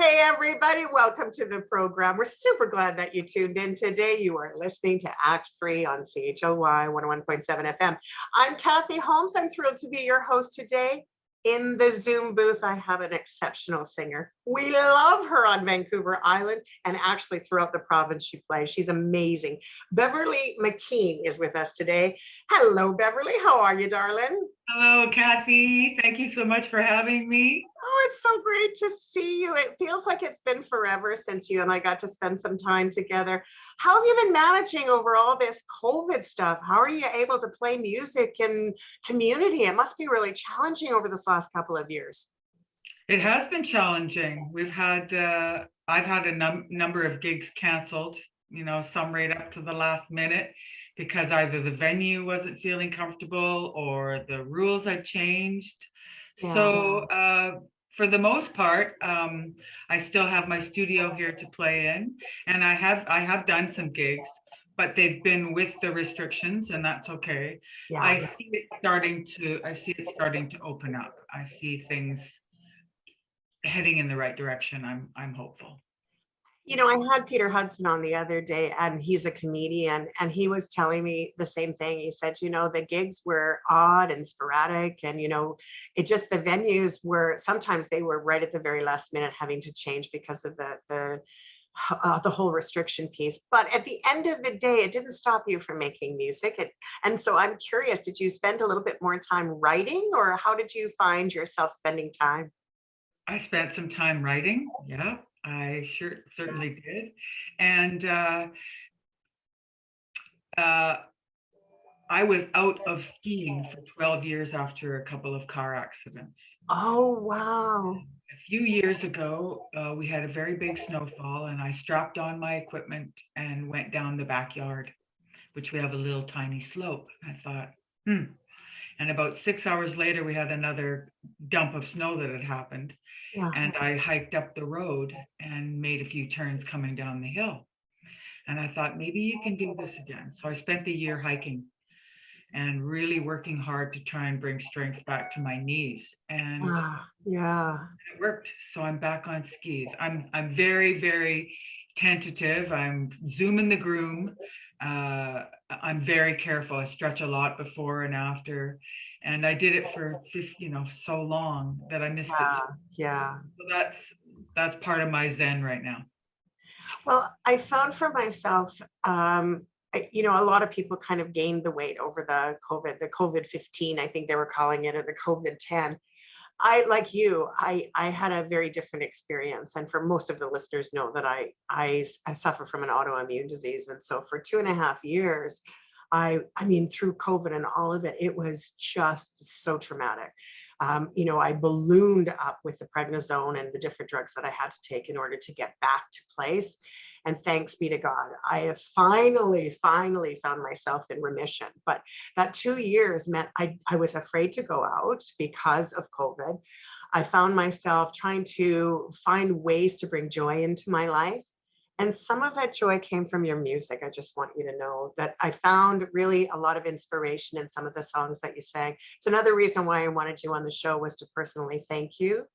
Hey, everybody, welcome to the program. We're super glad that you tuned in today. You are listening to Act 3 on CHLY 101.7 FM. I'm Kathy Holmes. I'm thrilled to be your host today. In the Zoom booth, I have an exceptional singer. We love her on Vancouver Island and actually throughout the province she plays. She's amazing. Beverley McKeen is with us today. Hello, Beverley. How are you, darling? Hello, Kathy. Thank you so much for having me. Oh, it's so great to see you. It feels like it's been forever since you and I got to spend some time together. How have you been managing over all this COVID stuff? How are you able to play music in community? It must be really challenging over this last couple of years. It has been challenging. I've had a number of gigs canceled, some right up to the last minute because either the venue wasn't feeling comfortable or the rules had changed. Yeah. So for the most part, I still have my studio here to play in, and I have done some gigs, but they've been with the restrictions, and that's okay. Yeah. I see it starting to open up. I see things heading in the right direction. I'm hopeful. You know, I had Peter Hudson on the other day, and he's a comedian, and he was telling me the same thing. He said, the gigs were odd and sporadic, and, it just, the venues were, sometimes they were right at the very last minute having to change because of the whole restriction piece. But at the end of the day, it didn't stop you from making music. And so I'm curious, did you spend a little bit more time writing, or how did you find yourself spending time? I spent some time writing. Yeah, I certainly did. And I was out of skiing for 12 years after a couple of car accidents. Oh, wow. A few years ago, we had a very big snowfall, and I strapped on my equipment and went down the backyard, which we have a little tiny slope. I thought, And about 6 hours later, we had another dump of snow that had happened. Yeah. And I hiked up the road and made a few turns coming down the hill. And I thought, maybe you can do this again. So I spent the year hiking and really working hard to try and bring strength back to my knees. And yeah, it worked. So I'm back on skis. I'm very, very tentative. I'm zooming the groom. I'm very careful. I stretch a lot before and after. And I did it for so long that I missed it. Yeah. So that's part of my Zen right now. Well, I found for myself, a lot of people kind of gained the weight over the COVID-15, I think they were calling it, or the COVID-10. Like you, I had a very different experience. And for most of the listeners know that I suffer from an autoimmune disease. And so for 2.5 years, I mean, through COVID and all of it, it was just so traumatic. I ballooned up with the prednisone and the different drugs that I had to take in order to get back to place. And thanks be to God, I have finally found myself in remission. But that 2 years meant I was afraid to go out because of COVID. I found myself trying to find ways to bring joy into my life. And some of that joy came from your music. I just want you to know that I found really a lot of inspiration in some of the songs that you sang. It's another reason why I wanted you on the show, was to personally thank you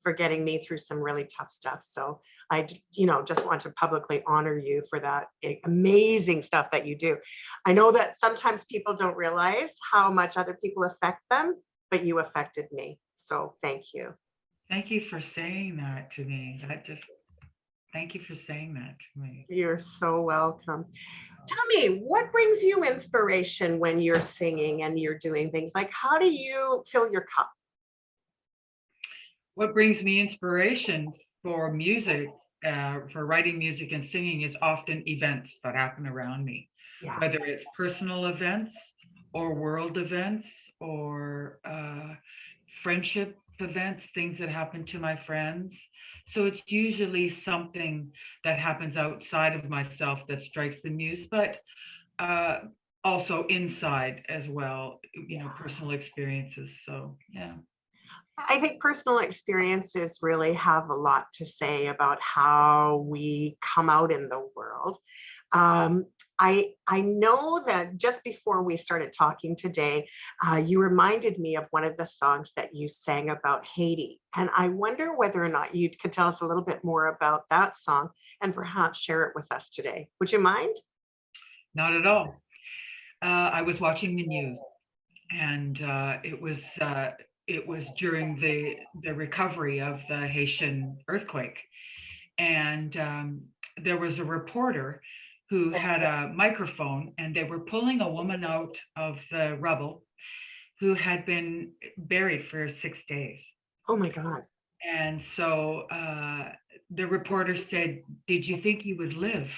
for getting me through some really tough stuff. So I, just want to publicly honor you for that amazing stuff that you do. I know that sometimes people don't realize how much other people affect them, but you affected me. So thank you. Thank you for saying that to me. Thank you for saying that to me. You're so welcome. Tell me, what brings you inspiration when you're singing and you're doing things? Like, how do you fill your cup? What brings me inspiration for music, for writing music and singing, is often events that happen around me, whether it's personal events or world events or friendship events, things that happen to my friends. So it's usually something that happens outside of myself that strikes the muse, but also inside as well, personal experiences. So, yeah. I think personal experiences really have a lot to say about how we come out in the world. Um, I know that just before we started talking today, you reminded me of one of the songs that you sang about Haiti. And I wonder whether or not you could tell us a little bit more about that song and perhaps share it with us today. Would you mind? Not at all. I was watching the news, and it was during the recovery of the Haitian earthquake, and there was a reporter who had a microphone, and they were pulling a woman out of the rubble who had been buried for 6 days. Oh my God. And so the reporter said, "Did you think you would live?"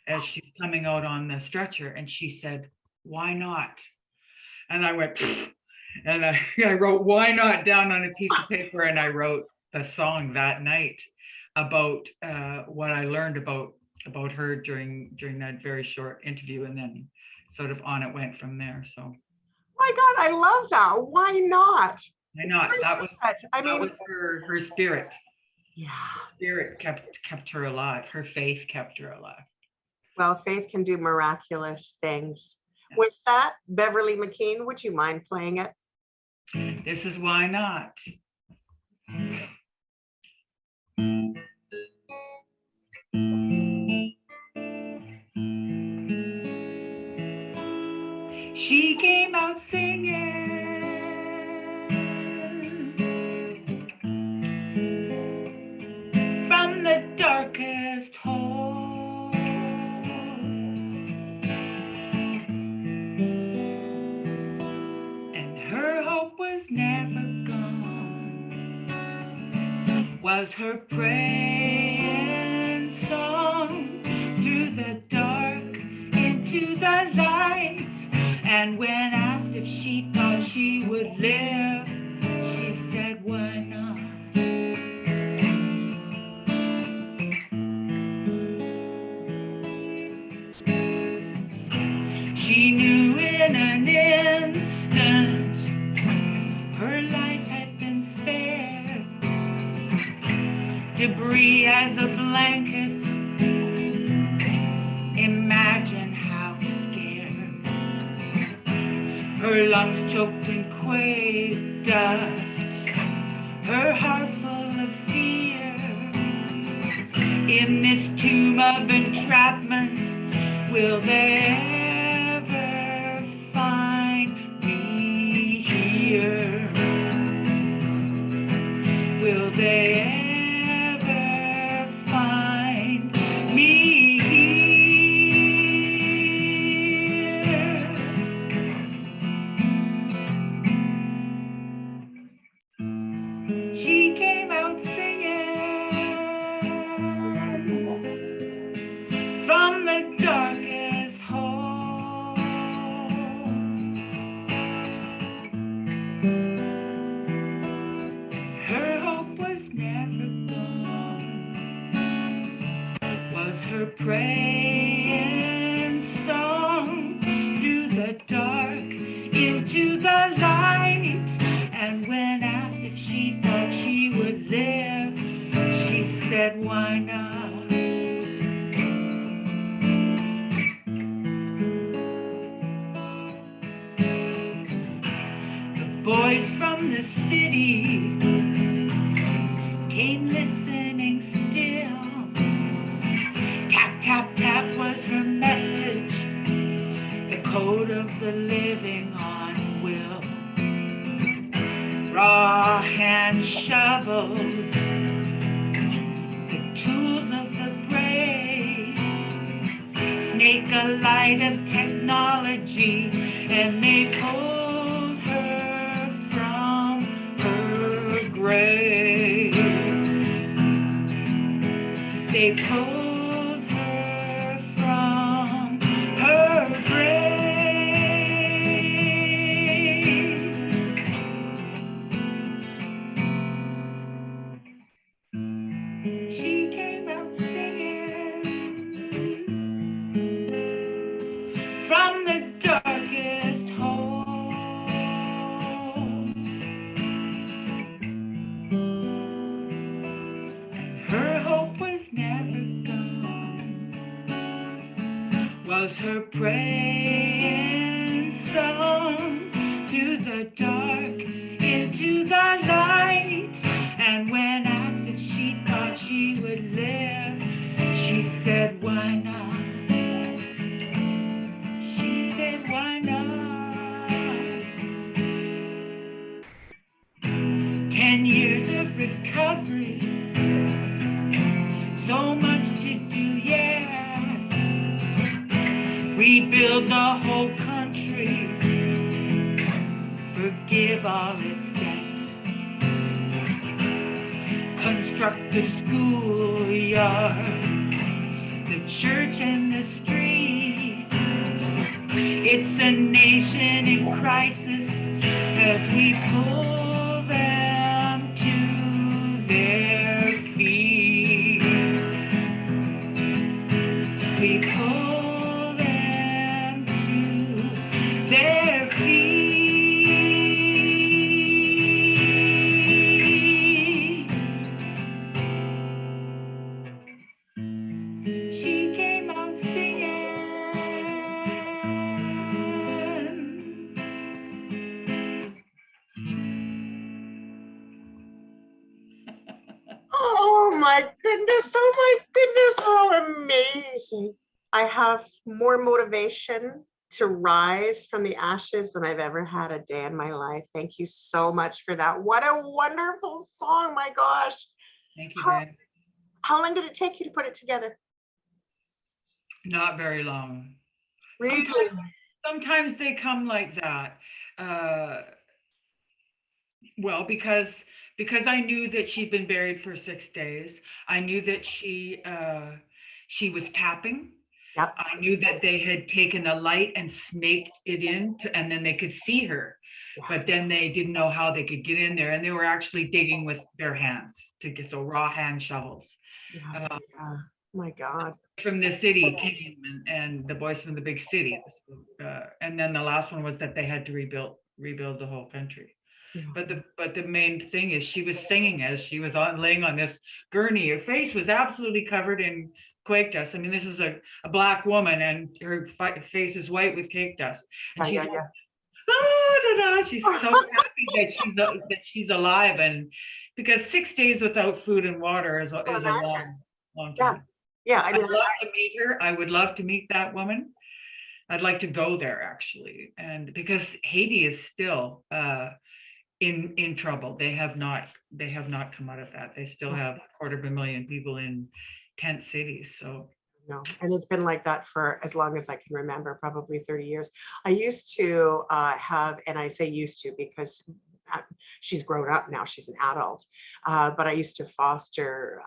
As she's coming out on the stretcher, and she said, "Why not?" And I went, "Pfft." And I wrote "Why not" down on a piece of paper, and I wrote the song that night about what I learned about her during that very short interview, and then sort of on it went from there. So My God, I love that. Why not? why not? I That was mean, her spirit. yeah. Spirit kept her alive. Her faith kept her alive. Well, faith can do miraculous things. Yeah. With that, Beverley McKeen, would you mind playing it? This is Why Not. She came out singing from the darkest hole, and her hope was never gone, was her praying song through the dark into the light. And when asked if she thought she would live, she said, "Why not?" She knew in an instant her life had been spared. Debris as a blanket. Imagine how scared. Her lungs choked in quake dust. Her heart full of fear. In this tomb of entrapment, will they ever find me here? Will they ever find me here? She came out singing from the darkest hole. Her hope was never gone, was her praying song through the dark into the light. And when asked if she thought she would live, she said, "Why not?" Boys from the city came listening still. Tap, tap, tap was her message, the code of the living on will. Raw hand shovels, the tools of the brave. Snake a light of technology, and they pulled her from her grave. They pulled her from her grave. She came out singing from the darkest hole. was her praying song through the dark into the light. And when asked if she thought she would live, she said, why not? She said, why not? 10 years of recovery, so much to do yet. Rebuild the whole country, forgive all its debt. Construct the schoolyard, the church and the street. It's a nation in crisis as we pull them to their feet. We pull them to their feet. She came out singing. Oh my goodness, oh my goodness, how amazing. I have more motivation to rise from the ashes than I've ever had a day in my life. Thank you so much for that. What a wonderful song, my gosh. Thank you, How, Ben. how long did it take you to put it together? Not very long. Really? Sometimes they come like that. Well, because I knew that she'd been buried for 6 days. I knew that she was tapping. Yep. I knew that they had taken a light and snaked it in, and then they could see her. Yeah. But then they didn't know how they could get in there, and they were actually digging with their hands to get, so raw hand shovels. Yeah, yeah. My God. From the city came, and the boys from the big city. And then the last one was that they had to rebuild the whole country. Yeah. But the main thing is she was singing as she was laying on this gurney. Her face was absolutely covered in cake dust. I mean, this is a black woman, and her face is white with cake dust. And she's like, she's so happy that she's alive, and because 6 days without food and water is a long time. Yeah. I mean, I'd love to meet her. I would love to meet that woman. I'd like to go there actually, and because Haiti is still in trouble. They have not come out of that. They still have 250,000 people in tent cities. So no, and it's been like that for as long as I can remember, probably 30 years. I used to have, and I say used to because she's grown up now, she's an adult, but I used to foster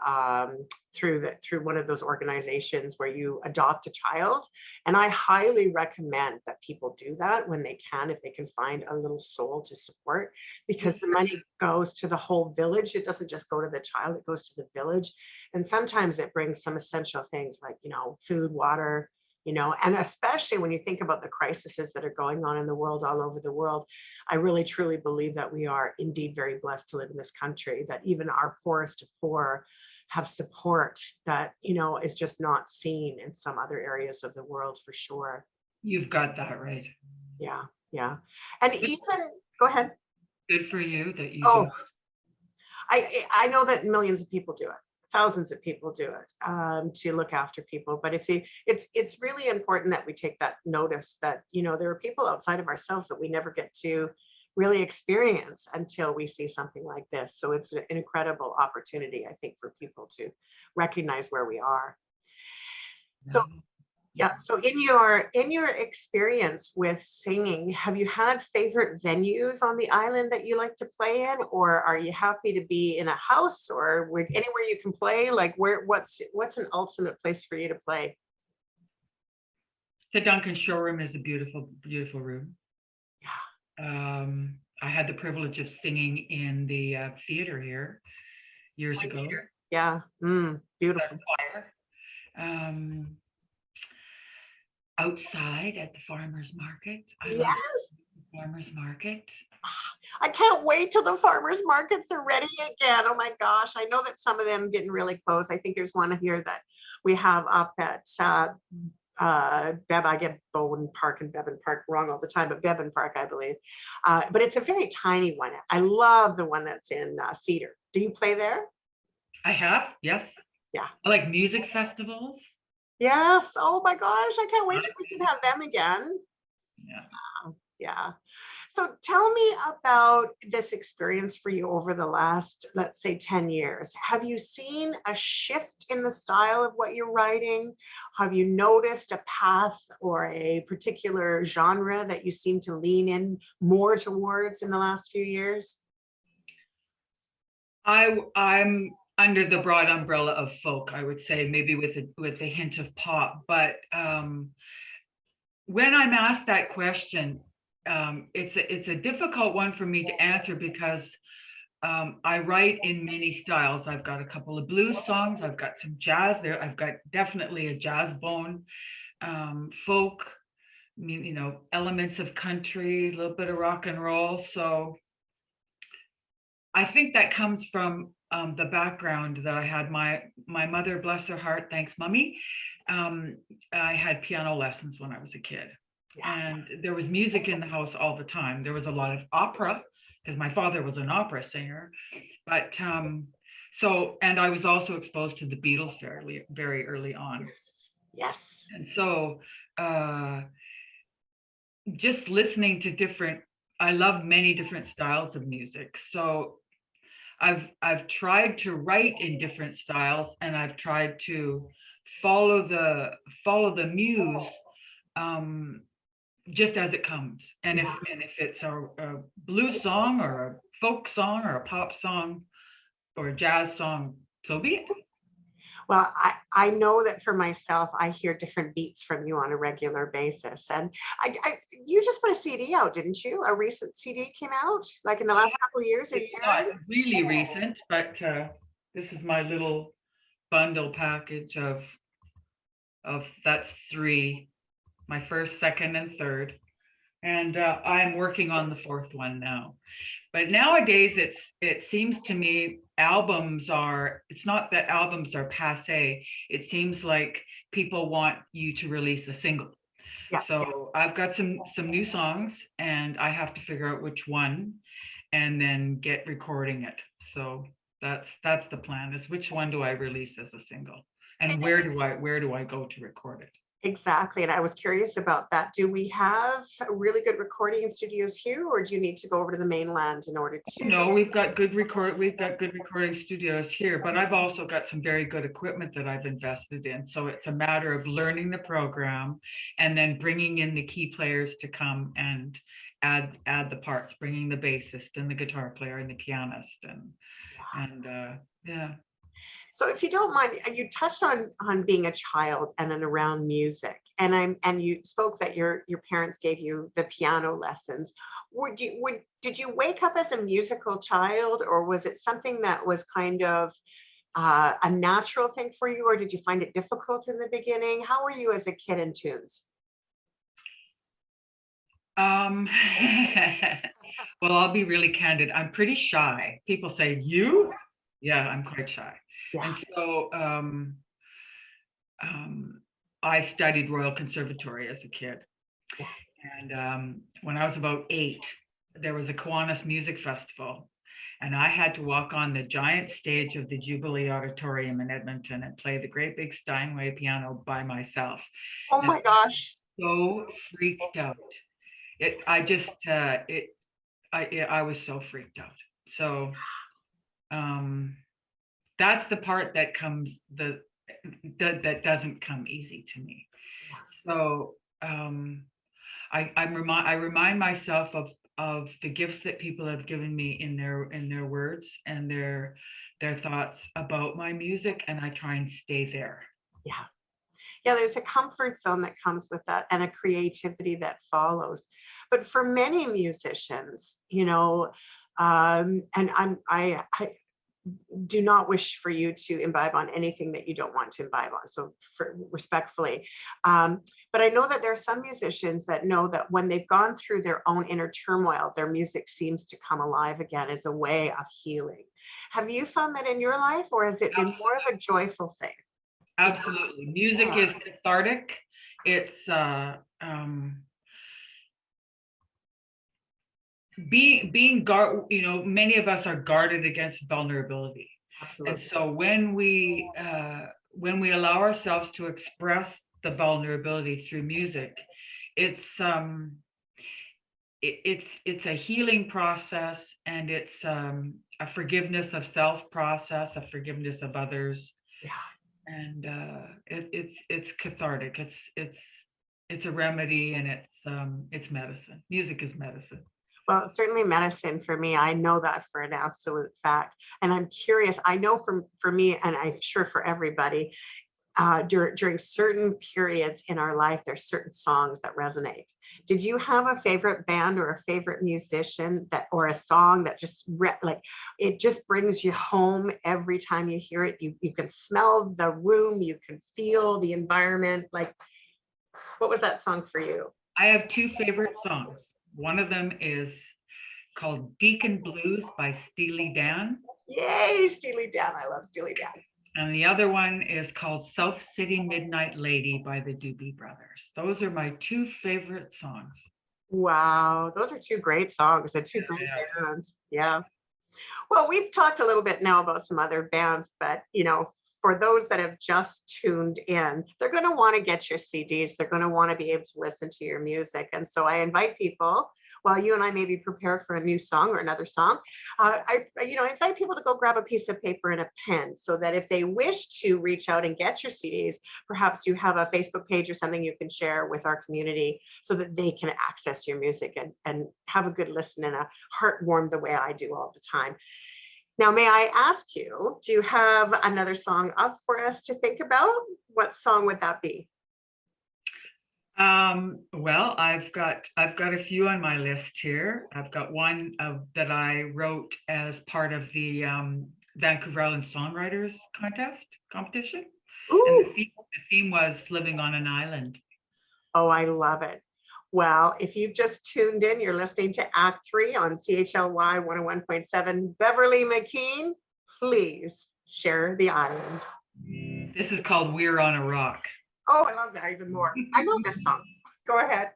through one of those organizations where you adopt a child, and I highly recommend that people do that when they can, if they can find a little soul to support, because the money goes to the whole village. It doesn't just go to the child, it goes to the village, and sometimes it brings some essential things like, you know, food, water, you know, and especially when you think about the crises that are going on in the world, all over the world, I really truly believe that we are indeed very blessed to live in this country, that even our poorest of poor have support that, you know, is just not seen in some other areas of the world, for sure. You've got that right. Yeah, yeah. And even, go ahead. Good for you that you do. Do. I know that millions of people do it. Thousands of people do it to look after people, but it's really important that we take that notice that, you know, there are people outside of ourselves that we never get to really experience until we see something like this. So it's an incredible opportunity, I think, for people to recognize where we are. So yeah, so in your experience with singing, have you had favorite venues on the island that you like to play in, or are you happy to be in a house or anywhere you can play? Like what's an ultimate place for you to play? The Duncan Showroom is a beautiful, beautiful room. Yeah. I had the privilege of singing in the theater here years ago. Yeah, beautiful. Choir. Outside at the farmer's market. I love the farmer's market. I can't wait till the farmers markets are ready again. Oh my gosh. I know that some of them didn't really close. I think there's one here that we have up at I get Bowen Park and Bevan Park wrong all the time, but Bevan Park, I believe. But it's a very tiny one. I love the one that's in Cedar. Do you play there? I have, yes. Yeah. I like music festivals. Yes. Oh my gosh, I can't wait Uh, till we can have them again. Yeah. Yeah. So tell me about this experience for you over the last, let's say, 10 years. Have you seen a shift in the style of what you're writing? Have you noticed a path or a particular genre that you seem to lean in more towards in the last few years? I'm under the broad umbrella of folk, I would say, maybe with a hint of pop. But when I'm asked that question, it's a difficult one for me to answer because I write in many styles. I've got a couple of blues songs. I've got some jazz there. I've got definitely a jazz bone, folk, elements of country, a little bit of rock and roll. So I think that comes from the background that I had. My mother, bless her heart, thanks, Mummy. I had piano lessons when I was a kid, and there was music in the house all the time. There was a lot of opera because my father was an opera singer, but so, and I was also exposed to the Beatles very early on. Yes. Yes. And so just listening to I love many different styles of music. So I've tried to write in different styles, and I've tried to follow the muse, just as it comes. And if it's a blues song or a folk song or a pop song or a jazz song, so be it. Well, I know that for myself, I hear different beats from you on a regular basis. And you just put a CD out, didn't you? A recent CD came out, like in the last couple of years or It's not really recent, but this is my little bundle package of that's 3, my first, second, and third. And I'm working on the 4th one now. But nowadays, it seems to me it's not that albums are passé. It seems like people want you to release a single. Yeah. So I've got some new songs, and I have to figure out which one, and then get recording it. So that's the plan, is which one do I release as a single, and where do I go to record it? Exactly. And I was curious about that. Do we have really good recording studios here, or do you need to go over to the mainland in order to? No, we've got good recording studios here, but I've also got some very good equipment that I've invested in. So it's a matter of learning the program and then bringing in the key players to come and add the parts, bringing the bassist and the guitar player and the pianist and yeah. So if you don't mind, you touched on being a child and then around music, and you spoke that your parents gave you the piano lessons. Did you wake up as a musical child, or was it something that was kind of a natural thing for you, or did you find it difficult in the beginning? How were you as a kid in tunes? Well, I'll be really candid. I'm pretty shy. People say, you? Yeah, I'm quite shy. Yeah. And so I studied Royal Conservatory as a kid. Yeah. And when I was about 8, there was a Kiwanis Music Festival. And I had to walk on the giant stage of the Jubilee Auditorium in Edmonton and play the great big Steinway piano by myself. Oh my gosh. So freaked out. I was so freaked out. So that's the part that that doesn't come easy to me. So I remind myself of the gifts that people have given me in their words and their thoughts about my music, and I try and stay there. Yeah. Yeah, there's a comfort zone that comes with that and a creativity that follows. But for many musicians, and I do not wish for you to imbibe on anything that you don't want to imbibe on, so respectfully. But I know that there are some musicians that know that when they've gone through their own inner turmoil, their music seems to come alive again as a way of healing. Have you found that in your life, or has it been more of a joyful thing? Absolutely. Music is cathartic. it's being guard, many of us are guarded against vulnerability. And Absolutely. so when we allow ourselves to express the vulnerability through music, it's it's a healing process, and it's a forgiveness of self process, a forgiveness of others, Yeah. and it's cathartic. It's a remedy, and it's medicine. Music is medicine. Well, it's certainly medicine for me. I know that for an absolute fact. And I'm curious, I know for me, and I'm sure for everybody, during certain periods in our life, there's certain songs that resonate. Did you have a favorite band or a favorite musician that, or a song that just like it just brings you home every time you hear it? You can smell the room, you can feel the environment. Like, what was that song for you? I have two favorite songs. One of them is called Deacon Blues by Steely Dan. Yay, Steely Dan. I love Steely Dan. And the other one is called South City Midnight Lady by the Doobie Brothers. Those are my two favorite songs. Wow, those are two great songs and two great bands. Yeah. Well, we've talked a little bit now about some other bands, but for those that have just tuned in, they're going to want to get your CDs. They're going to want to be able to listen to your music. And so I invite people, while you and I maybe prepare for a new song or another song, I invite people to go grab a piece of paper and a pen, so that if they wish to reach out and get your CDs, perhaps you have a Facebook page or something you can share with our community so that they can access your music and have a good listen and a heart warmed the way I do all the time. Now, may I ask you, do you have another song up for us to think about? What song would that be? Well, I've got a few on my list here. I've got one that I wrote as part of the Vancouver Island Songwriters competition. Ooh. And the theme was living on an island. Oh, I love it. Well, if you've just tuned in, you're listening to Act 3 on CHLY 101.7 Beverley McKeen. Please share the island. This is called We're on a Rock. Oh, I love that even more. I know this song. Go ahead.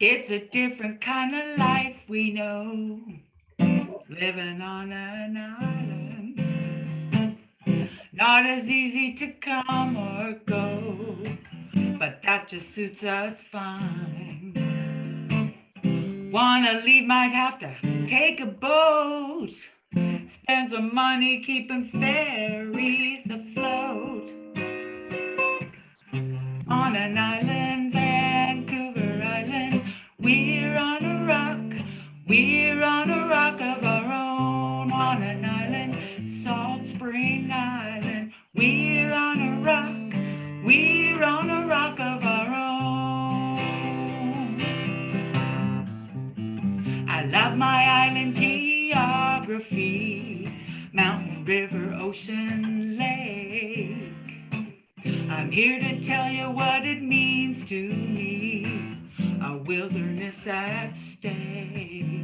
It's a different kind of life we know, living on an island. Not as easy to come or go, but that just suits us fine. Wanna leave, might have to take a boat, spend some money keeping ferries afloat. On an island, Vancouver Island, we're on a rock. We're on a rock of our own. On an island, Salt Spring Island, we're on a rock. We're on a rock of our own. I love my island geography, mountain, river, ocean, lake. I'm here to tell you what it means to me, a wilderness at stake.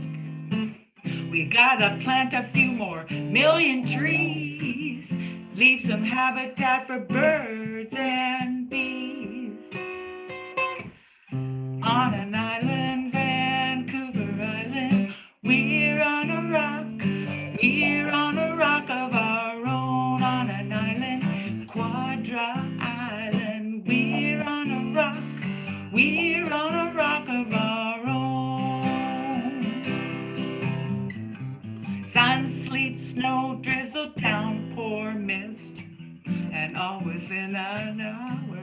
We gotta plant a few more million trees, leave some habitat for birds and bees. On an island, Vancouver Island, we're on a rock. We're on a rock of our own. On an island, Quadra Island, we're on a rock. We're on a rock of our own. Sun, sleet, snow, drizzle, downpour, mist, and all within an hour.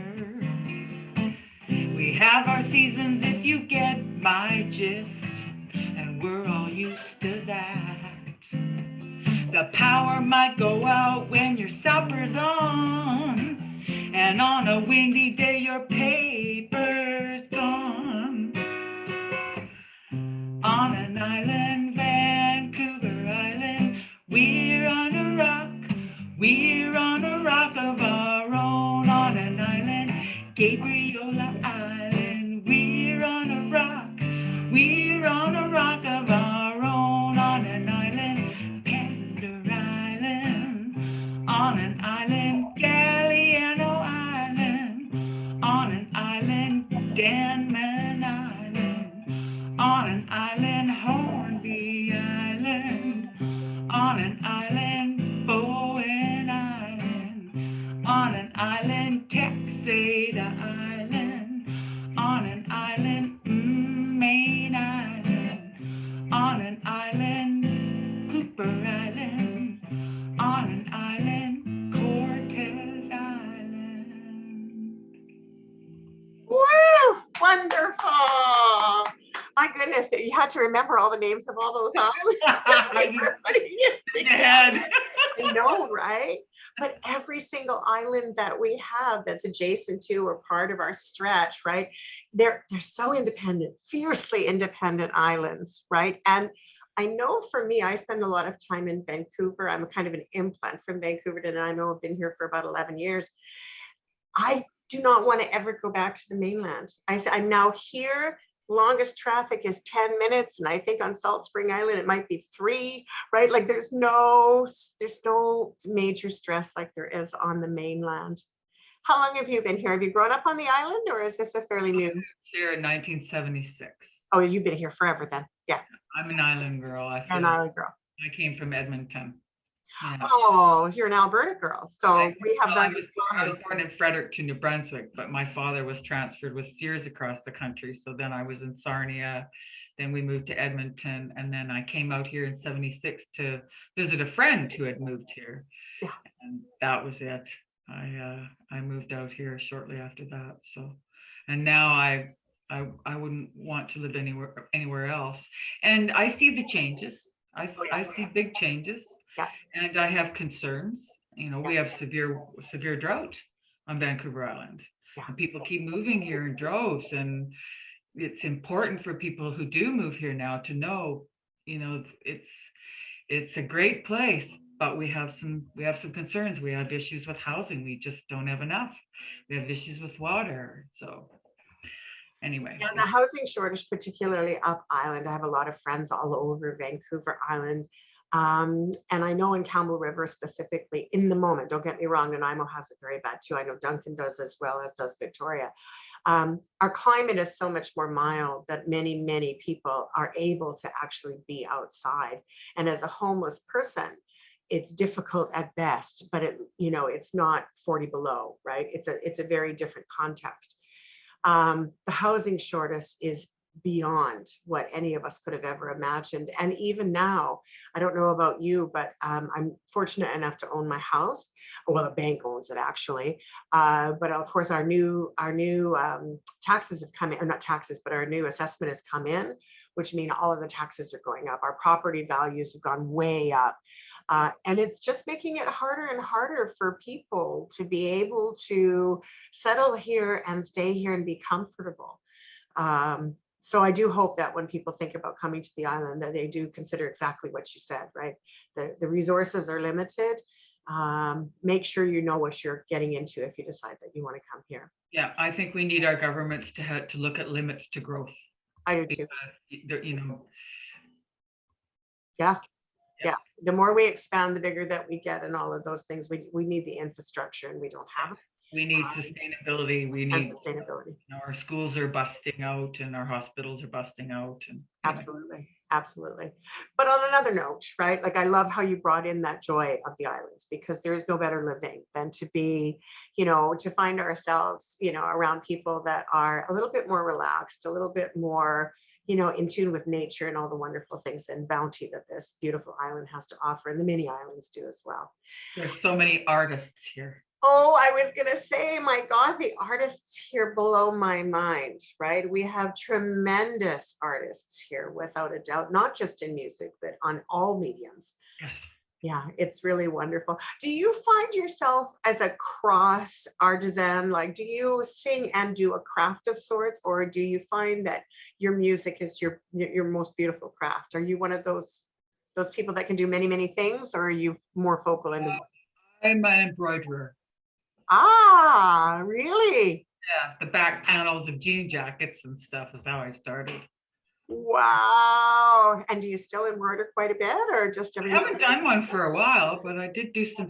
We have our seasons, if you get my gist, and we're all used to that. The power might go out when your supper's on, and on a windy day your paper's gone. On an island, Vancouver Island, we're on a rock. We're on a rock of our own. On an island, Gabriola Island. We're on a rock. We're on a rock of our own, on an island, Pender Island, on an island, Galliano Island, on an island, Danman Island, on an island, Hornby Island, on an island, Bowen Island, on an island, Texada Island, on an island, Main Island, on an island, Cooper Island, on an island, Cortez Island. Woo! Wonderful. My goodness, you had to remember all the names of all those islands. We're putting it together. I know, right? But every single island that we have that's adjacent to or part of our stretch, right? They're so independent, fiercely independent islands, right? And I know for me, I spend a lot of time in Vancouver. I'm a kind of an implant from Vancouver to Nanaimo. I've been here for about 11 years. I do not want to ever go back to the mainland. I'm now here. Longest traffic is 10 minutes. And I think on Salt Spring Island, it might be 3, right? Like there's no major stress like there is on the mainland. How long have you been here? Have you grown up on the island, or is this a fairly new? Here in 1976. Oh, you've been here forever then. Yeah. I'm an island girl. You're an island girl. I came from Edmonton. Yeah. Oh, you're an Alberta girl. So we have that. I was born in Fredericton, New Brunswick, but my father was transferred with Sears across the country. So then I was in Sarnia, then we moved to Edmonton, and then I came out here in 76 to visit a friend who had moved here. Yeah. And that was it. I moved out here shortly after that. So, and now I wouldn't want to live anywhere else. And I see the changes. I see big changes. Yeah. And I have concerns. You know, we have severe drought on Vancouver Island. Yeah. And people keep moving here in droves. And it's important for people who do move here now to know, you know, it's a great place, but we have some concerns. We have issues with housing. We just don't have enough. We have issues with water. So anyway. Yeah, the housing shortage, particularly up island. I have a lot of friends all over Vancouver Island. And I know in Campbell River specifically, in the moment, don't get me wrong, Nanaimo has it very bad too. I know Duncan does as well as does Victoria. Our climate is so much more mild that many, many people are able to actually be outside. And as a homeless person, it's difficult at best, but it's not 40 below, right? It's a very different context. The housing shortage is beyond what any of us could have ever imagined. And even now, I don't know about you, but I'm fortunate enough to own my house. Well, the bank owns it actually. But of course, our new taxes have come in, or not taxes, but our new assessment has come in, which mean all of the taxes are going up. Our property values have gone way up. And it's just making it harder and harder for people to be able to settle here and stay here and be comfortable. So I do hope that when people think about coming to the island, that they do consider exactly what you said, right? The resources are limited. Make sure you know what you're getting into if you decide that you want to come here. Yeah, I think we need our governments to look at limits to growth. I do too. You know. Yeah. Yeah. The more we expand, the bigger that we get, and all of those things. We need the infrastructure, and we don't have it. We need sustainability. We need sustainability. You know, our schools are busting out, and our hospitals are busting out. And absolutely, absolutely. But on another note, right? Like I love how you brought in that joy of the islands, because there is no better living than to be, to find ourselves, around people that are a little bit more relaxed, a little bit more, in tune with nature and all the wonderful things and bounty that this beautiful island has to offer, and the many islands do as well. There's so many artists here. Oh, I was going to say, my God, the artists here blow my mind, right? We have tremendous artists here, without a doubt, not just in music, but on all mediums. Yes. Yeah, it's really wonderful. Do you find yourself as a cross artisan? Like, do you sing and do a craft of sorts, or do you find that your music is your most beautiful craft? Are you one of those people that can do many, many things, or are you more focal into one? I'm an embroiderer. Ah, really? Yeah, the back panels of jean jackets and stuff is how I started. Wow. And do you still embroider quite a bit or just every I now haven't done one for a while, but I did do some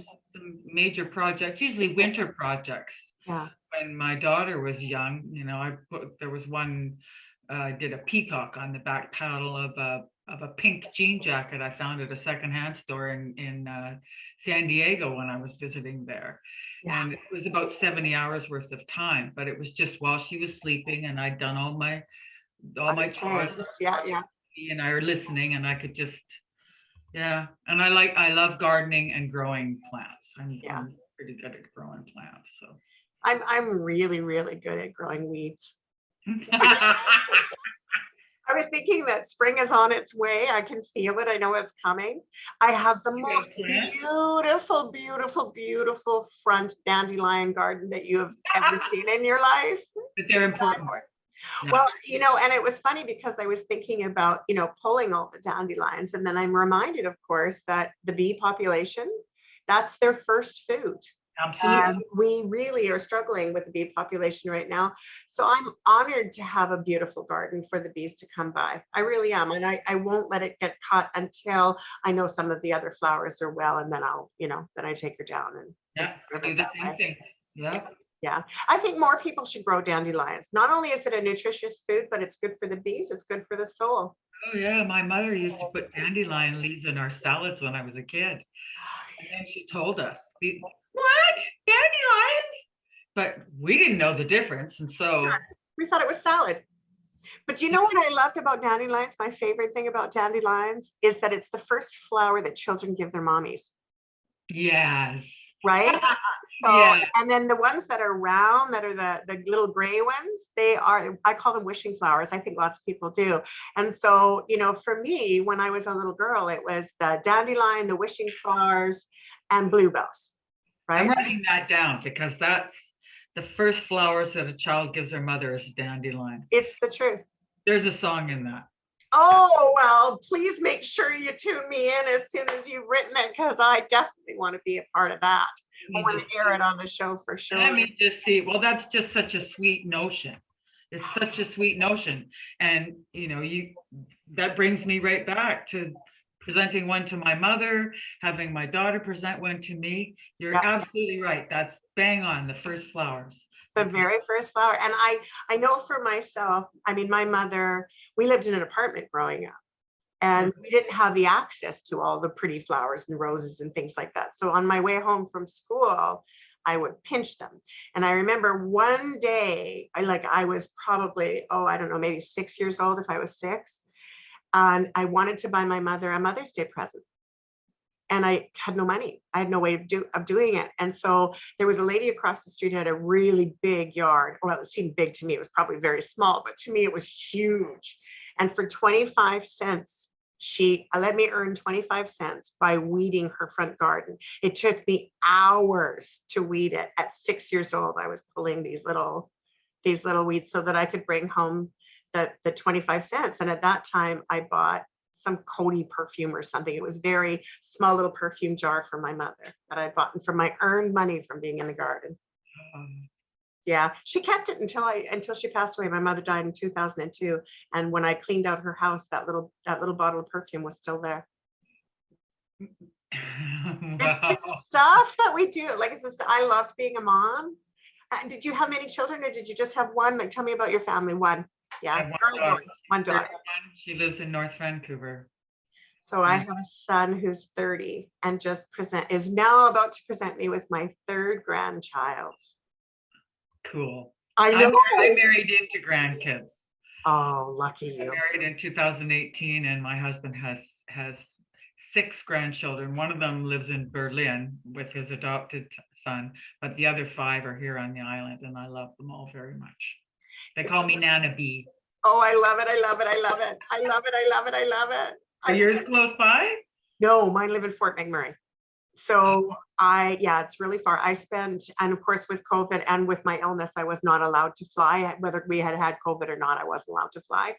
major projects, usually winter projects. Yeah. When my daughter was young, there was one, I did a peacock on the back panel of a pink jean jacket I found at a secondhand store in San Diego when I was visiting there. Yeah. And it was about 70 hours worth of time, but it was just while she was sleeping and I'd done all my chores, Yeah. and I were listening, and I could just, yeah. And I love gardening and growing plants. I'm pretty good at growing plants. So I'm really, really good at growing weeds. I was thinking that spring is on its way. I can feel it. I know it's coming. I have the most beautiful, beautiful, beautiful front dandelion garden that you have ever seen in your life. But they're important. Yeah. Well, and it was funny because I was thinking about, pulling all the dandelions. And then I'm reminded, of course, that the bee population, that's their first food. Absolutely. We really are struggling with the bee population right now. So I'm honored to have a beautiful garden for the bees to come by. I really am. And I won't let it get cut until I know some of the other flowers are well. And then I'll, then I take her down and do the same thing. Yeah. Yeah. I think more people should grow dandelions. Not only is it a nutritious food, but it's good for the bees. It's good for the soul. Oh yeah. My mother used to put dandelion leaves in our salads when I was a kid. And then she told us, what? Dandelions? But we didn't know the difference. And so we thought it was salad. But you know what I loved about dandelions? My favorite thing about dandelions is that it's the first flower that children give their mommies. Yes. Right? So, and then the ones that are round, that are the little gray ones, I call them wishing flowers. I think lots of people do. And so, for me, when I was a little girl, it was the dandelion, the wishing flowers, and bluebells. Right? I'm writing that down because that's the first flowers that a child gives their mother is a dandelion. It's the truth. There's a song in that. Oh, well, please make sure you tune me in as soon as you've written it, because I definitely want to be a part of that. I want to air it on the show for sure. Let me just see. Well, that's just such a sweet notion. It's such a sweet notion. And, that brings me right back to presenting one to my mother, having my daughter present one to me. You're absolutely right. That's bang on, the first flowers. The very first flower. And I know for myself, my mother, we lived in an apartment growing up. And we didn't have the access to all the pretty flowers and roses and things like that. So on my way home from school, I would pinch them. And I remember one day, I was probably, I don't know, maybe 6 years old if I was 6. And I wanted to buy my mother a Mother's Day present. And I had no money. I had no way of doing it. And so there was a lady across the street who had a really big yard. Well, it seemed big to me. It was probably very small, but to me it was huge. And for 25 cents, she let me earn 25 cents by weeding her front garden. It took me hours to weed it. At 6 years old, I was pulling these little weeds so that I could bring home the 25 cents. And at that time, I bought some Coty perfume or something. It was very small little perfume jar for my mother that I bought from my earned money from being in the garden. Yeah, she kept it until she passed away. My mother died in 2002, and when I cleaned out her house, that little bottle of perfume was still there. Wow. It's the stuff that we do. I loved being a mom. Did you have many children, or did you just have one? Tell me about your family. One. Yeah, one daughter. She lives in North Vancouver. So I have a son who's 30 and is now about to present me with my 3rd grandchild. Cool. I know. I married into grandkids. Oh, lucky you. I married in 2018, and my husband has 6 grandchildren. One of them lives in Berlin with his adopted son, but the other 5 are here on the island, and I love them all very much. They call me Nana B. Oh, I love it. I love it. I love it. I love it. I love it. I love it. Are yours close by? No, mine live in Fort McMurray. So it's really far. I spent, and of course with COVID and with my illness, I was not allowed to fly. Whether we had had COVID or not, I wasn't allowed to fly.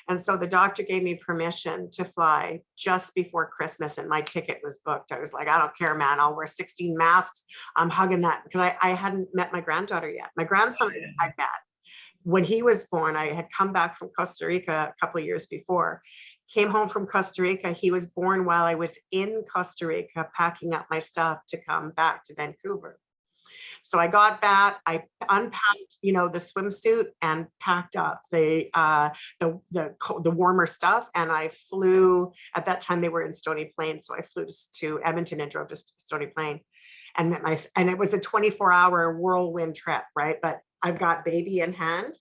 And so the doctor gave me permission to fly just before Christmas, and my ticket was booked. I was like, I don't care, man. I'll wear 16 masks. I'm hugging that, because I hadn't met my granddaughter yet. My grandson I'd met. When he was born, I had come back from Costa Rica a couple of years before. Came home from Costa Rica. He was born while I was in Costa Rica, packing up my stuff to come back to Vancouver. So I got back, I unpacked, the swimsuit and packed up the warmer stuff. And I flew, at that time they were in Stony Plain. So I flew to Edmonton and drove to Stony Plain and and it was a 24-hour whirlwind trip, right? But I've got baby in hand.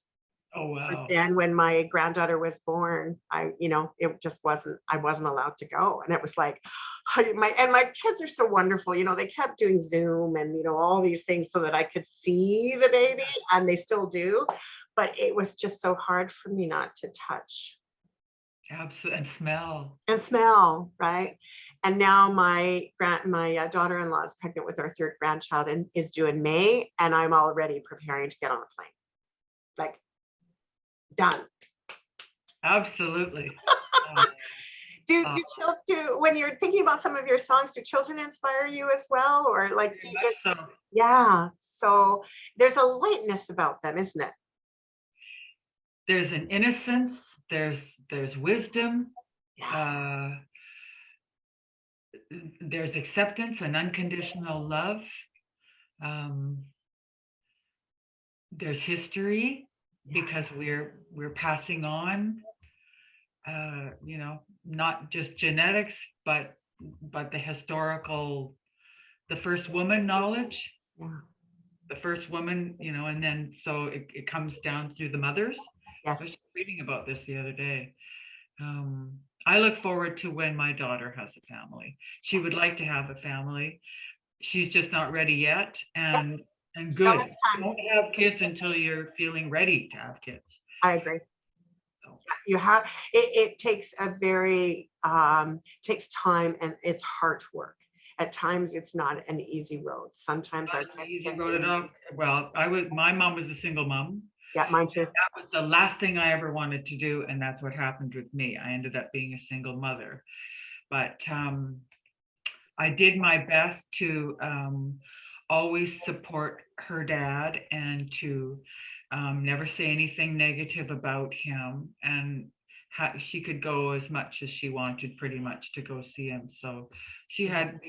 Oh, wow. But then when my granddaughter was born, it just I wasn't allowed to go. And it was like, my kids are so wonderful. They kept doing Zoom and, all these things so that I could see the baby, and they still do. But it was just so hard for me not to touch. Absolutely. And smell, right? And now my daughter-in-law is pregnant with our third grandchild and is due in May. And I'm already preparing to get on a plane. Like, done. Absolutely. Do when you're thinking about some of your songs, do children inspire you as well, or like? Yeah. So there's a lightness about them, isn't it? There's an innocence. There's wisdom. Yeah. There's acceptance and unconditional love. There's history. Because we're passing on, not just genetics, but the historical, the first woman knowledge, the first woman, and then so it comes down through the mothers. Yes. I was reading about this the other day. I look forward to when my daughter has a family. She would like to have a family. She's just not ready yet, and good. Don't have kids until you're feeling ready to have kids. I agree. You have it takes takes time, and it's hard work. At times it's not an easy road. Sometimes our kids can road it up. Well, my mom was a single mom. Yeah, mine too. That was the last thing I ever wanted to do, and that's what happened with me. I ended up being a single mother. But I did my best to always support her dad and to never say anything negative about him, and she could go as much as she wanted pretty much to go see him. So she had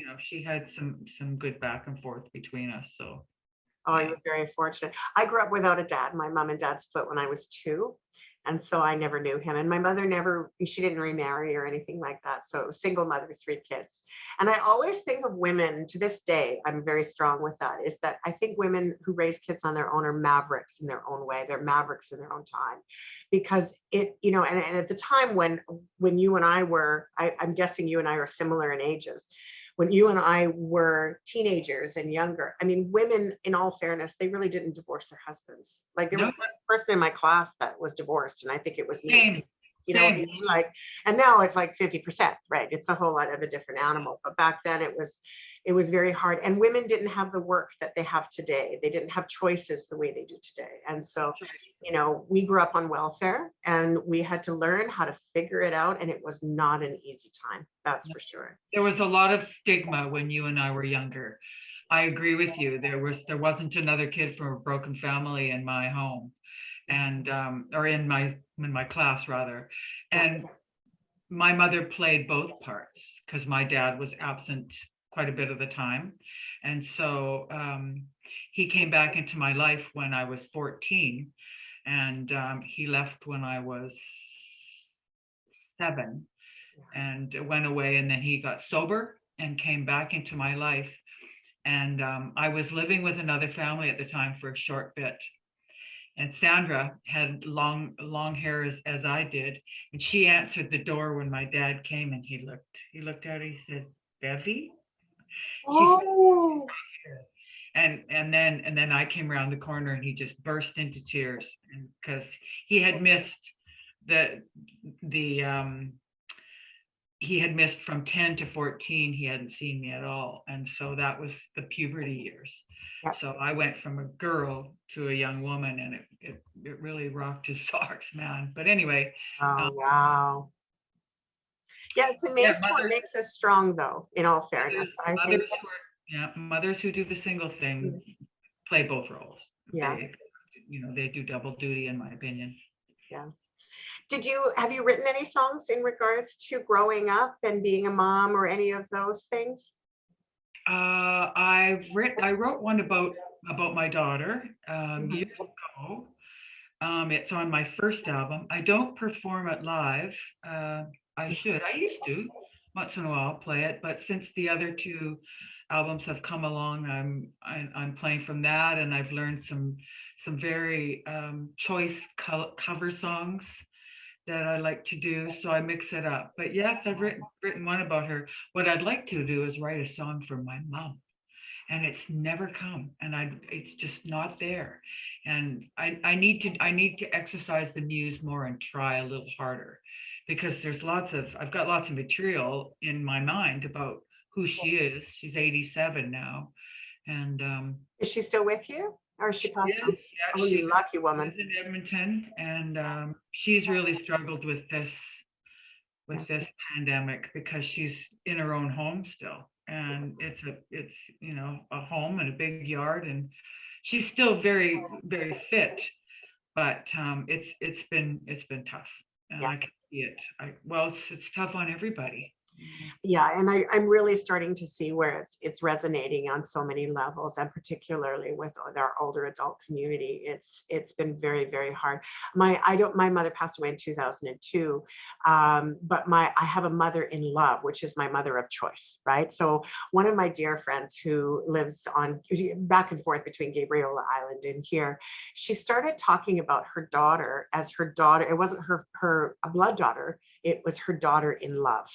some good back and forth between us. So I was very fortunate. I grew up without a dad. My mom and dad split when I was 2. And so I never knew him. And my mother she didn't remarry or anything like that. So it was single mother, 3 kids. And I always think of women, to this day, I'm very strong with that, is that I think women who raise kids on their own are mavericks in their own way. They're mavericks in their own time. Because and at the time when you and I were, I'm guessing you and I are similar in ages. When you and I were teenagers and younger, I mean, women, in all fairness, they really didn't divorce their husbands. Like there was one person in my class that was divorced, and I think it was me. You know what I mean? Like, and now it's like 50%, right? It's a whole lot of a different animal. But back then it was very hard. And women didn't have the work that they have today. They didn't have choices the way they do today. And so, we grew up on welfare, and we had to learn how to figure it out. And it was not an easy time. That's for sure. There was a lot of stigma when you and I were younger. I agree with you. There wasn't another kid from a broken family in my home. And or in my class rather, and my mother played both parts because my dad was absent quite a bit of the time, and so he came back into my life when I was 14, and he left when I was 7 and went away, and then he got sober and came back into my life, and I was living with another family at the time for a short bit. And Sandra had long hair as I did, and she answered the door when my dad came, and he looked out, he said, "Bevy?" Oh. And then I came around the corner, and he just burst into tears, because he had missed the he had missed from 10 to 14. He hadn't seen me at all. And so that was the puberty years. Yep. So I went from a girl to a young woman, and it really rocked his socks, man. But anyway. Oh, wow. Yeah, it's amazing what makes us strong, though, in all fairness. I think. Mothers who do the single thing play both roles. Yeah. They do double duty, in my opinion. Yeah. Have you written any songs in regards to growing up and being a mom or any of those things? I wrote one about my daughter years ago. It's on my first album. I don't perform it live. I should. I used to once in a while play it, but since the other two albums have come along, I'm playing from that, and I've learned some very choice cover songs that I like to do, so I mix it up. But yes, I've written one about her. What I'd like to do is write a song for my mom, and it's never come, and it's just not there. And I need to exercise the muse more and try a little harder, because I've got lots of material in my mind about who she is. She's 87 now, and is she still with you? Or she passed on? Yeah, oh, you lucky woman. She's in Edmonton, and she's really struggled with this pandemic, because she's in her own home still, and it's a home and a big yard, and she's still very, very fit, but it's been tough, and I can see it. It's tough on everybody. Yeah, and I'm really starting to see where it's resonating on so many levels, and particularly with our older adult community. It's been very, very hard. My mother passed away in 2002, but I have a mother in love, which is my mother of choice, right? So one of my dear friends who lives back and forth between Gabriola Island and here, she started talking about her daughter as her daughter. It wasn't her blood daughter, it was her daughter in love.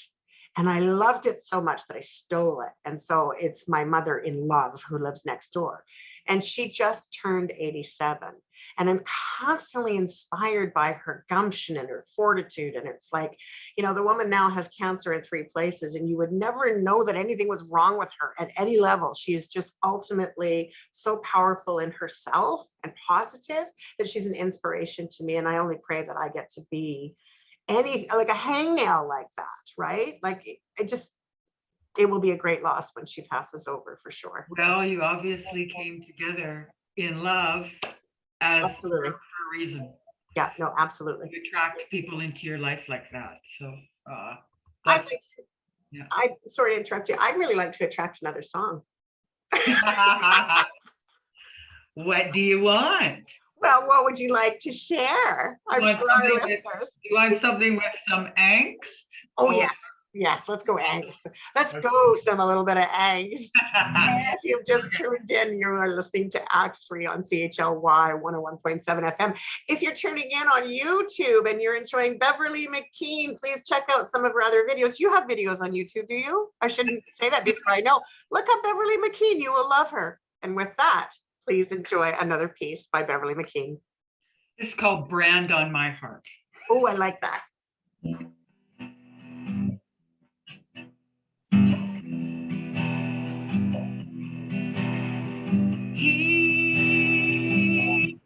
And I loved it so much that I stole it. And so it's my mother in love who lives next door. And she just turned 87. And I'm constantly inspired by her gumption and her fortitude. And it's like, the woman now has cancer in 3 places, and you would never know that anything was wrong with her at any level. She is just ultimately so powerful in herself and positive that she's an inspiration to me. And I only pray that I get to be like a hangnail like that, right? Like it will be a great loss when she passes over, for sure. Well, you obviously came together in love as for a reason. Yeah, no, absolutely. You attract people into your life like that. So sorry to interrupt you. I'd really like to attract another song. What do you want? Well, what would you like to share? I'm sure our listeners. You want something with some angst? Oh, yes. Let's go angst. Let's go a little bit of angst. If you've just tuned in, you are listening to Act 3 on CHLY 101.7 FM. If you're tuning in on YouTube and you're enjoying Beverley McKeen, please check out some of her other videos. You have videos on YouTube, do you? I shouldn't say that before I know. Look up Beverley McKeen. You will love her. And with that, please enjoy another piece by Beverley McKeen. It's called Brand on My Heart. Oh, I like that. He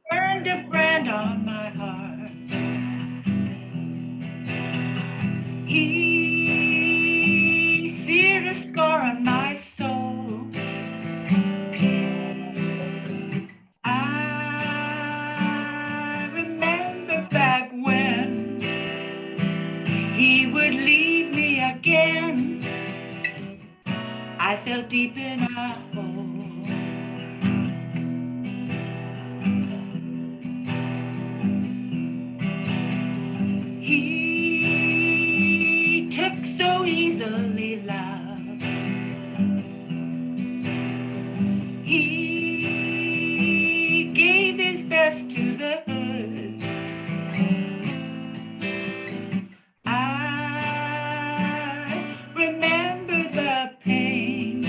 burned a brand on my heart. He seared a scar on my soul. I fell deep in a hole. He took so easily, love. He gave his best to the hurt. I remember the pain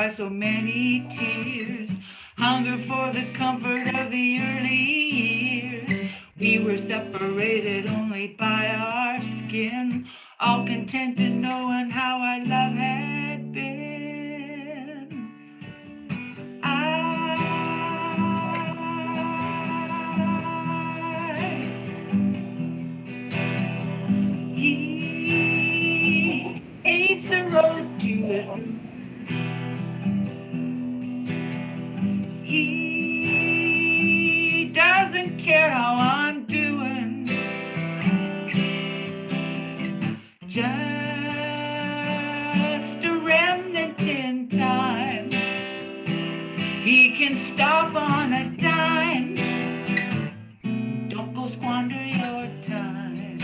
cry so many tears. Hunger for the comfort of the early years. We were separated only by our skin, all content in knowing how our love had been. He hates the road to it. He doesn't care how I'm doing. Just a remnant in time. He can stop on a dime. Don't go squander your time.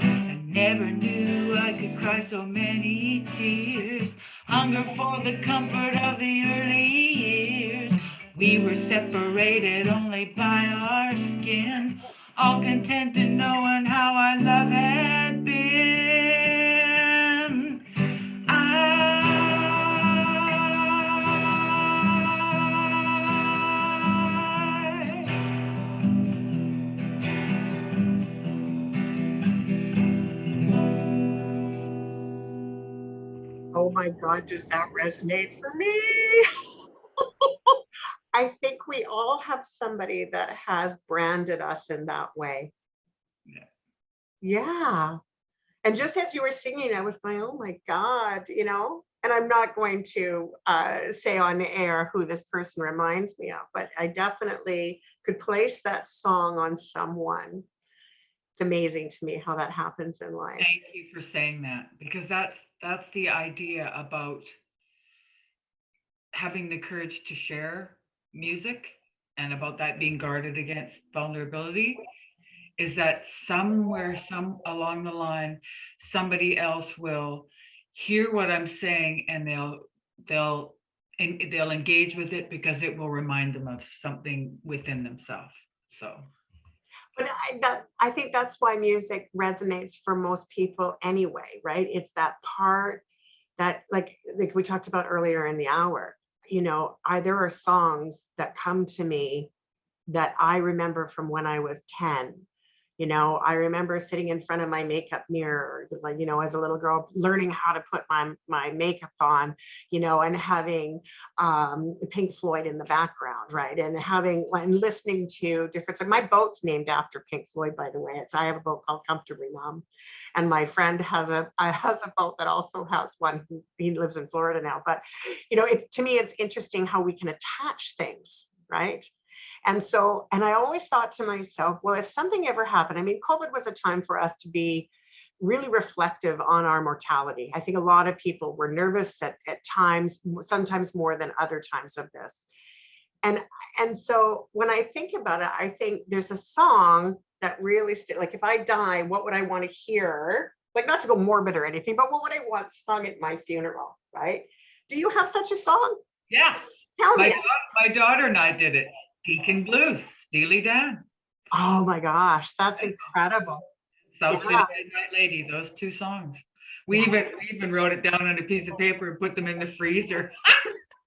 I never knew I could cry so many tears. Hunger for the comfort of the early years. We were separated only by our skin, all content in knowing how our love had been. Oh my God, does that resonate for me? I think we all have somebody that has branded us in that way. Yeah. Yeah. And just as you were singing, I was going, oh my God, you know, and I'm not going to say on the air who this person reminds me of, but I definitely could place that song on someone. It's amazing to me how that happens in life. Thank you for saying that, because that's the idea about having the courage to share music, and about that being guarded against vulnerability, is that somewhere, along the line, somebody else will hear what I'm saying, and they'll engage with it because it will remind them of something within themselves. So, but I think that's why music resonates for most people anyway, right? It's that part that, like we talked about earlier in the hour, you know, there are songs that come to me that I remember from when I was 10. You know, I remember sitting in front of my makeup mirror, like, you know, as a little girl, learning how to put my makeup on, you know, and having Pink Floyd in the background, right? And listening to different, so my boat's named after Pink Floyd, by the way. I have a boat called Comfortably Numb. And my friend has a boat that also has one. He lives in Florida now. But, you know, to me, it's interesting how we can attach things, right? And so, and I always thought to myself, well, if something ever happened, I mean, COVID was a time for us to be really reflective on our mortality. I think a lot of people were nervous at times, sometimes more than other times of this. And so when I think about it, I think there's a song that really, like if I die, what would I want to hear? Like, not to go morbid or anything, but what would I want sung at my funeral, right? Do you have such a song? yes. Tell me. My daughter and I did it. Deacon Blues, Steely Dan. Oh my gosh, that's incredible. South City Midnight Lady, those two songs. We even wrote it down on a piece of paper and put them in the freezer.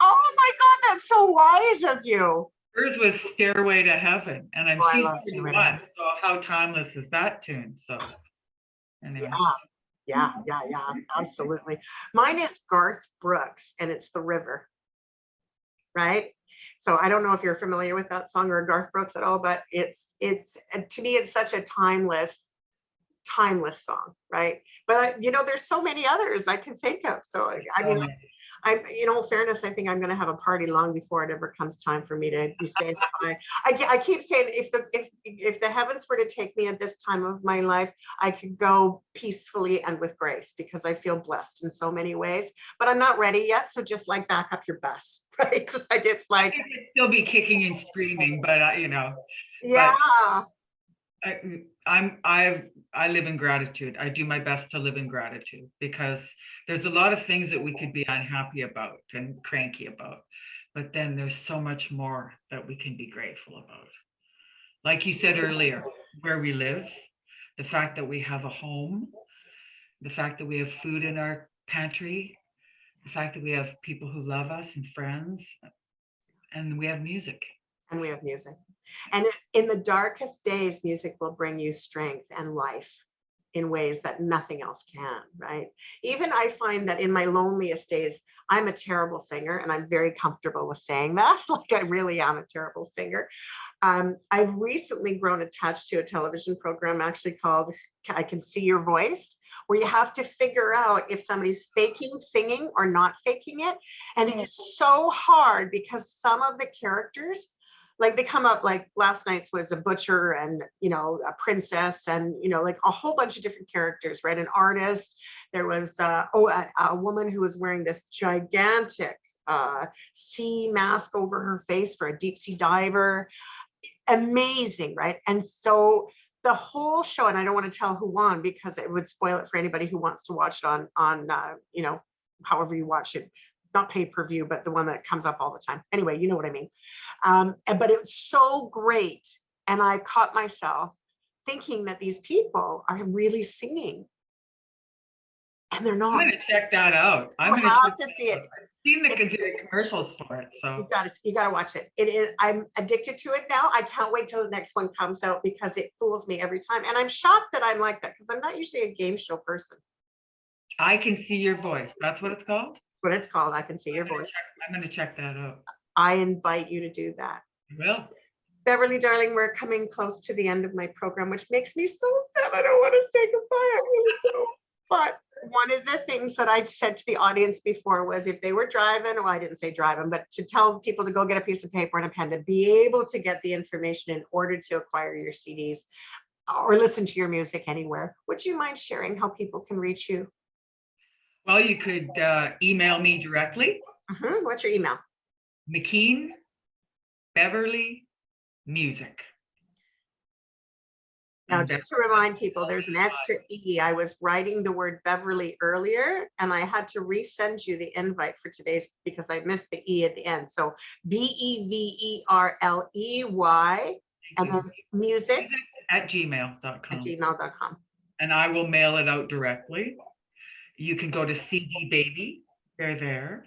Oh my God, that's so wise of you. Hers was Stairway to Heaven, and she's 31, so how timeless is that tune? So anyway. Yeah, absolutely. Mine is Garth Brooks, and it's The River, right? So I don't know if you're familiar with that song or Garth Brooks at all, but it's to me, it's such a timeless song, right? But you know, there's so many others I can think of. So I mean, you know, in fairness, I think I'm going to have a party long before it ever comes time for me to be saying goodbye. I keep saying, if the heavens were to take me at this time of my life, I could go peacefully and with grace, because I feel blessed in so many ways. But I'm not ready yet, so just like back up your bus, right? Like it's like I could still be kicking and screaming, but you know. Yeah. But I live in gratitude. I do my best to live in gratitude, because there's a lot of things that we could be unhappy about and cranky about, but then there's so much more that we can be grateful about. Like you said earlier, where we live, the fact that we have a home, the fact that we have food in our pantry, the fact that we have people who love us and friends, and we have music. And we have music. And in the darkest days, music will bring you strength and life in ways that nothing else can, right? Even I find that in my loneliest days, I'm a terrible singer, and I'm very comfortable with saying that. Like, I really am a terrible singer. I've recently grown attached to a television program actually called I Can See Your Voice, where you have to figure out if somebody's faking singing or not faking it. And it is so hard because some of the characters, like, they come up, like last night's was a butcher and, you know, a princess and, you know, like a whole bunch of different characters, right? An artist. There was a woman who was wearing this gigantic sea mask over her face for a deep sea diver. Amazing, right? And so the whole show, and I don't want to tell who won because it would spoil it for anybody who wants to watch it on you know, however you watch it, not pay-per-view, but the one that comes up all the time. Anyway, you know what I mean. But it was so great, and I caught myself thinking that these people are really singing, and they're not. I'm going to check that out. I'm going to have to see it. I've seen the commercials for it, so you got to watch it. It is. I'm addicted to it now. I can't wait till the next one comes out because it fools me every time, and I'm shocked that I'm like that because I'm not usually a game show person. I Can See Your Voice. That's what it's called? What it's called. I Can See Your Voice. I'm going to check that out. I invite you to do that. Well, Beverly, darling, we're coming close to the end of my program, which makes me so sad. I don't want to say goodbye. I really don't. But one of the things that I said to the audience before was if they were driving, well, I didn't say driving, but to tell people to go get a piece of paper and a pen to be able to get the information in order to acquire your CDs or listen to your music anywhere. Would you mind sharing how people can reach you? Well, you could email me directly. What's your email? McKeen Beverley Music. Now, just to remind people, there's an extra E. I was writing the word Beverly earlier, and I had to resend you the invite for today's because I missed the E at the end. So BEVERLEY, and then music at gmail.com. At gmail.com. And I will mail it out directly. You can go to CD Baby. They're there.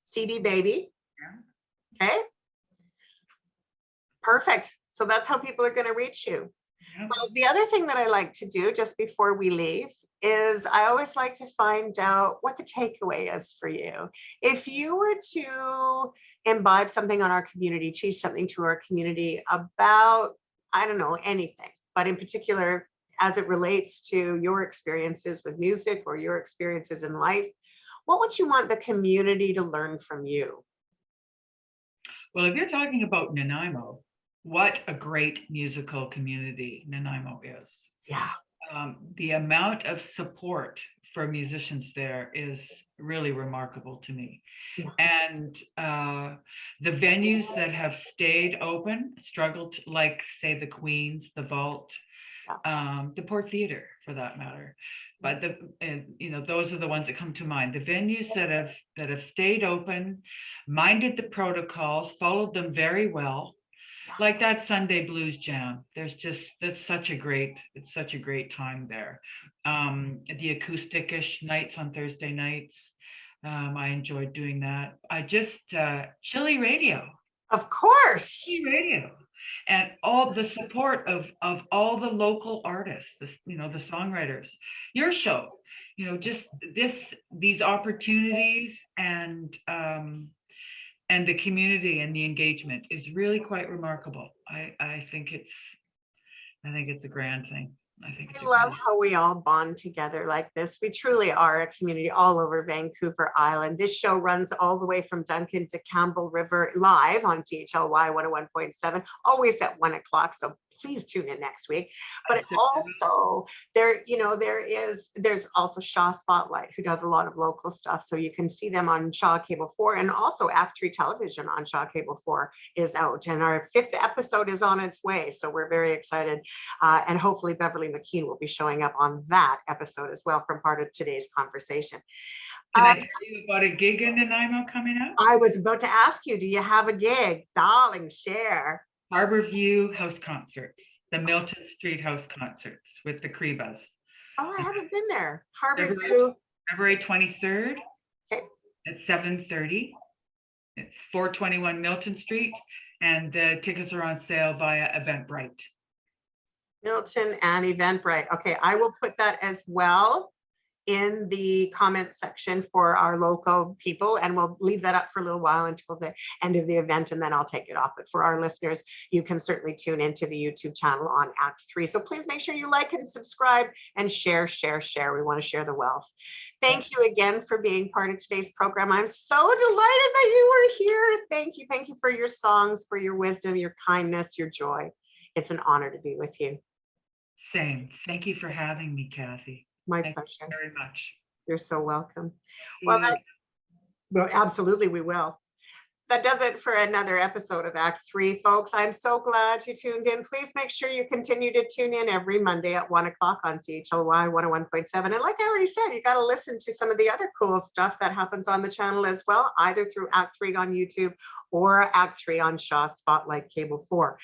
CD Baby. Yeah. Okay. Perfect. So that's how people are going to reach you. Yeah. Well, the other thing that I like to do just before we leave is I always like to find out what the takeaway is for you. If you were to imbibe something on our community, teach something to our community about, I don't know, anything, but in particular, as it relates to your experiences with music or your experiences in life, what would you want the community to learn from you? Well, if you're talking about Nanaimo, what a great musical community Nanaimo is. Yeah. The amount of support for musicians there is really remarkable to me. Yeah. And the venues that have stayed open, struggled, like say the Queens, the Vault, the Port Theatre for that matter. But those are the ones that come to mind. The venues that have stayed open, minded the protocols, followed them very well. Like that Sunday Blues Jam, it's such a great time there. The acoustic-ish nights on Thursday nights, I enjoyed doing that. Chili Radio. Of course. Chili Radio. And all the support of all the local artists, the songwriters, your show, just these opportunities and the community and the engagement is really quite remarkable. I think it's a grand thing. I love how we all bond together like this. We truly are a community all over Vancouver Island. This show runs all the way from Duncan to Campbell River live on CHLY 101.7, always at 1 o'clock. So please tune in next week. But also there's also Shaw Spotlight, who does a lot of local stuff. So you can see them on Shaw Cable 4, and also Act3 Television on Shaw Cable 4 is out. And our 5th episode is on its way. So we're very excited. And hopefully Beverley McKeen will be showing up on that episode as well from part of today's conversation. Can I tell you about a gig in Nanaimo coming up? I was about to ask you, do you have a gig? Darling, share. Harbourview House Concerts. the Milton Street House Concerts with the Crebas. Oh, I haven't been there. February, Harbourview. February 23rd Okay. at 7:30. It's 421 Milton Street, and the tickets are on sale via Eventbrite. Milton and Eventbrite. Okay, I will put that as well in the comment section for our local people, and we'll leave that up for a little while until the end of the event, and then I'll take it off. But for our listeners, you can certainly tune into the YouTube channel on Act 3. So please make sure you like and subscribe and share. We want to share the wealth. Thank you again for being part of today's program. I'm so delighted that you were here. Thank you. Thank you for your songs, for your wisdom, your kindness, your joy. It's an honor to be with you. Same. Thank you for having me, Kathy. My Thank pleasure. you very much. You're so welcome. See Well, you. well, absolutely, we will. That does it for another episode of Act 3, folks. I'm so glad you tuned in. Please make sure you continue to tune in every Monday at 1 o'clock on CHLY 101.7. And like I already said, you got to listen to some of the other cool stuff that happens on the channel as well, either through Act 3 on YouTube or Act 3 on Shaw Spotlight Cable 4.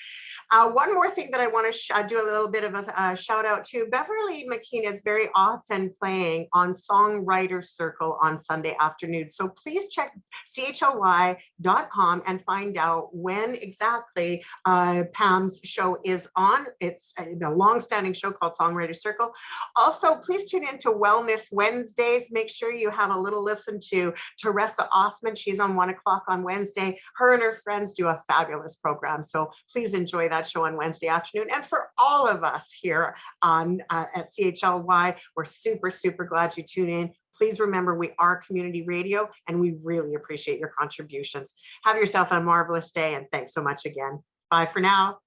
One more thing that I want to do a little bit of a shout out to. Beverley McKeen is very often playing on Songwriter Circle on Sunday afternoons. So please check CHLY.com and find out when exactly Pam's show is on. It's a long-standing show called Songwriter Circle. Also, please tune in to Wellness Wednesdays. Make sure you have a little listen to Teresa Osman. She's on 1 o'clock on Wednesday. Her and her friends do a fabulous program. So please enjoy that show on Wednesday afternoon. And for all of us here on at CHLY, we're super, super glad you tune in. Please remember, we are community radio, and we really appreciate your contributions. Have yourself a marvelous day, and thanks so much again. Bye for now.